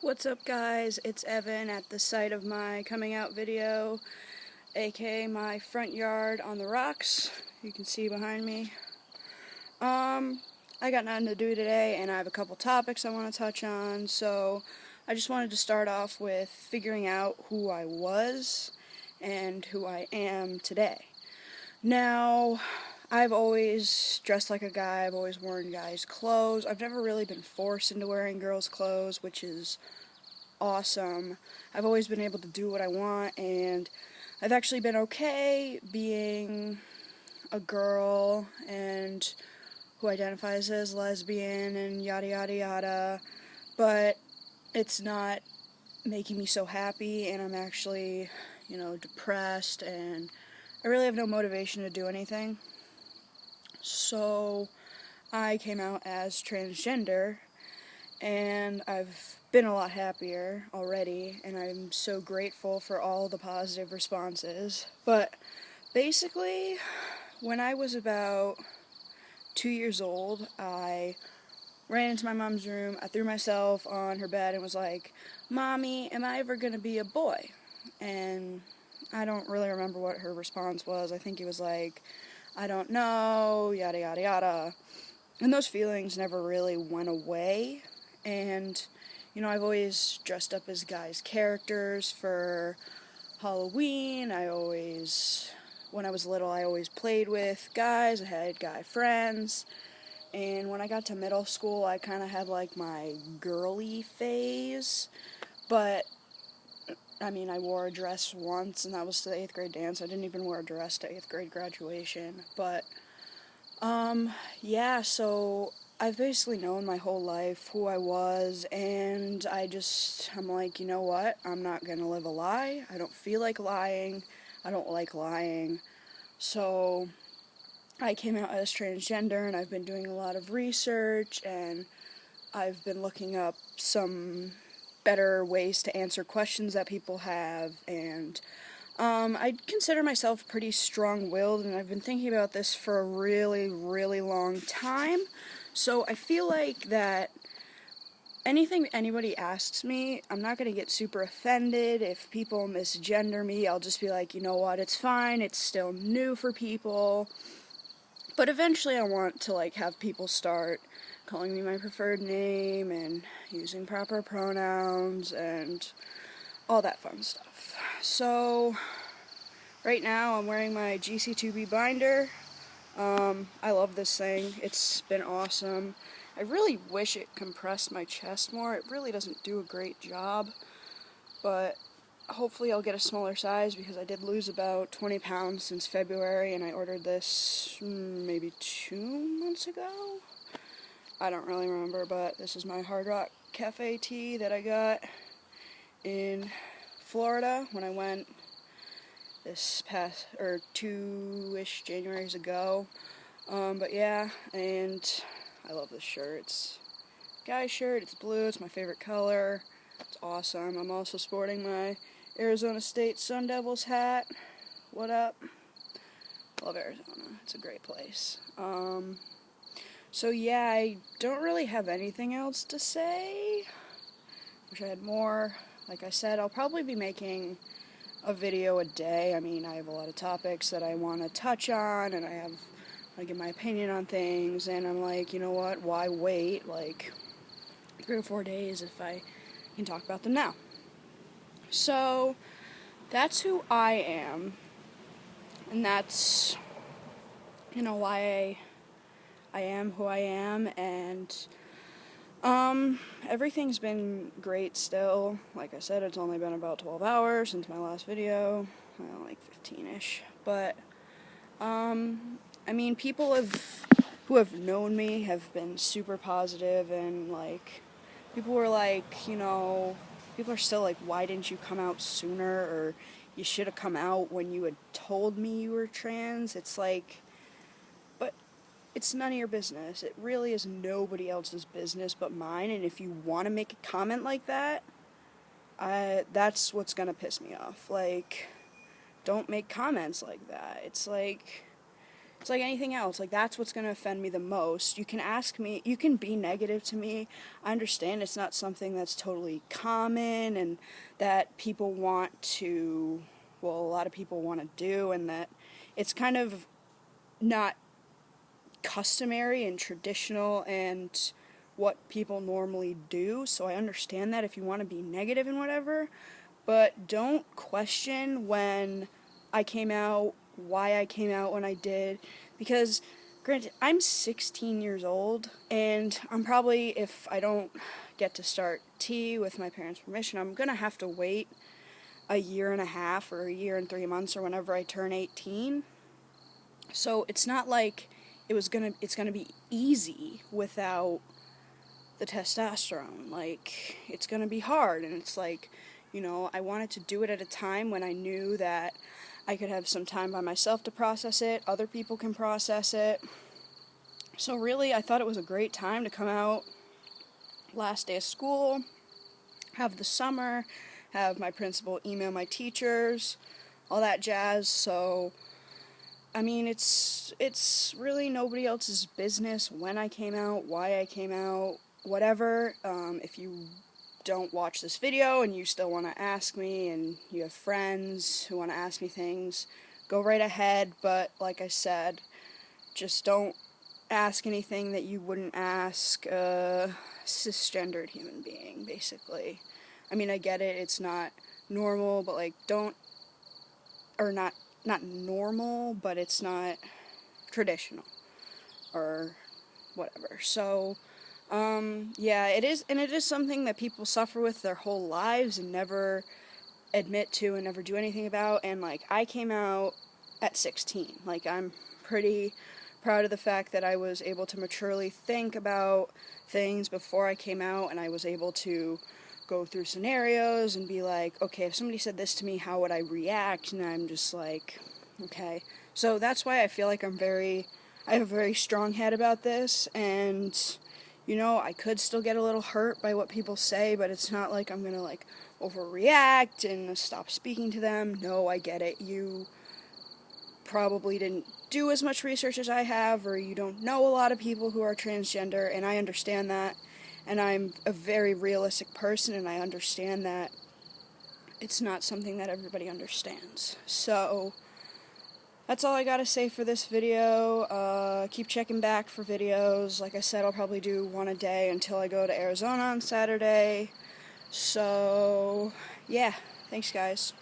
What's up, guys? It's Evan at the site of my coming out video, aka my front yard on the rocks. You can see behind me. I got nothing to do today, and I have a couple topics I want to touch on, so I just wanted to start off with figuring out who I was and who I am today. Now, I've always dressed like a guy, I've always worn guys' clothes. I've never really been forced into wearing girls' clothes, which is awesome. I've always been able to do what I want, and I've actually been okay being a girl and who identifies as lesbian and yada yada yada, but it's not making me so happy, and I'm actually, depressed, and I really have no motivation to do anything. So I came out as transgender, and I've been a lot happier already, and I'm so grateful for all the positive responses. But basically, when I was about 2 years old, I ran into my mom's room, I threw myself on her bed and was like, "Mommy, am I ever gonna be a boy?" And I don't really remember what her response was. I think it was like, "I don't know, yada yada yada." And those feelings never really went away. And, I've always dressed up as guys' characters for Halloween. When I was little, I always played with guys. I had guy friends. And when I got to middle school, I kind of had like my girly phase. But, I wore a dress once, and that was to the 8th grade dance. I didn't even wear a dress to 8th grade graduation. But, so I've basically known my whole life who I was, and I'm like, you know what? I'm not gonna live a lie. I don't feel like lying. I don't like lying. So I came out as transgender, and I've been doing a lot of research, and I've been looking up some better ways to answer questions that people have, and I consider myself pretty strong-willed, and I've been thinking about this for a really, really long time. So I feel like that anything anybody asks me, I'm not going to get super offended. If people misgender me, I'll just be like, you know what, it's fine, it's still new for people. But eventually I want to have people start calling me my preferred name and using proper pronouns and all that fun stuff. So right now I'm wearing my GC2B binder. I love this thing. It's been awesome. I really wish it compressed my chest more. It really doesn't do a great job, but hopefully I'll get a smaller size because I did lose about 20 pounds since February, and I ordered this maybe 2 months ago. I don't really remember, but this is my Hard Rock Cafe tee that I got in Florida when I went this past, or 2-ish Januaries ago. But yeah, and I love this shirt. It's a guy's shirt, it's blue, it's my favorite color. It's awesome. I'm also sporting my Arizona State Sun Devils hat. What up? Love Arizona. It's a great place. So yeah, I don't really have anything else to say. Wish I had more. Like I said, I'll probably be making a video a day. I have a lot of topics that I want to touch on, and I give my opinion on things, and I'm like, you know what, why wait, 3 or 4 days if I can talk about them now. So, that's who I am, and that's, why I am who I am, and, everything's been great still. Like I said, it's only been about 12 hours since my last video, 15-ish, but, people who have known me have been super positive, and, people were like, people are still like, why didn't you come out sooner, or you should have come out when you had told me you were trans. It's like, but it's none of your business. It really is nobody else's business but mine, and if you want to make a comment like that, that's what's gonna piss me off. Don't make comments like that. It's like, it's like anything else. Like, that's what's going to offend me the most. You can ask me, you can be negative to me. I understand it's not something that's totally common and that people want to, well, a lot of people want to do, and that it's kind of not customary and traditional and what people normally do. So I understand that if you want to be negative and whatever, but don't question when I came out, why I came out when I did, because granted, I'm 16 years old, and I'm probably, if I don't get to start T with my parents' permission, I'm gonna have to wait a year and a half or a year and 3 months or whenever I turn 18. So it's not like it's gonna be easy without the testosterone. Like, it's gonna be hard, and it's like, I wanted to do it at a time when I knew that I could have some time by myself to process it, other people can process it. So really, I thought it was a great time to come out last day of school, have the summer, have my principal email my teachers, all that jazz. So I mean, it's really nobody else's business when I came out, why I came out, whatever. If you don't watch this video and you still want to ask me and you have friends who want to ask me things, go right ahead. But like I said, just don't ask anything that you wouldn't ask a cisgendered human being, basically. I mean, I get it, it's not normal, but like, don't, or not normal, but it's not traditional or whatever. So yeah, it is, and it is something that people suffer with their whole lives and never admit to and never do anything about. And like, I came out at 16. Like, I'm pretty proud of the fact that I was able to maturely think about things before I came out, and I was able to go through scenarios and be like, okay, if somebody said this to me, how would I react? And I'm just like, okay. So that's why I feel like I have a very strong head about this, and I could still get a little hurt by what people say, but it's not like I'm gonna like overreact and stop speaking to them. No, I get it. You probably didn't do as much research as I have, or you don't know a lot of people who are transgender, and I understand that. And I'm a very realistic person, and I understand that it's not something that everybody understands. So that's all I gotta say for this video. Keep checking back for videos. Like I said, I'll probably do one a day until I go to Arizona on Saturday. So, yeah. Thanks, guys.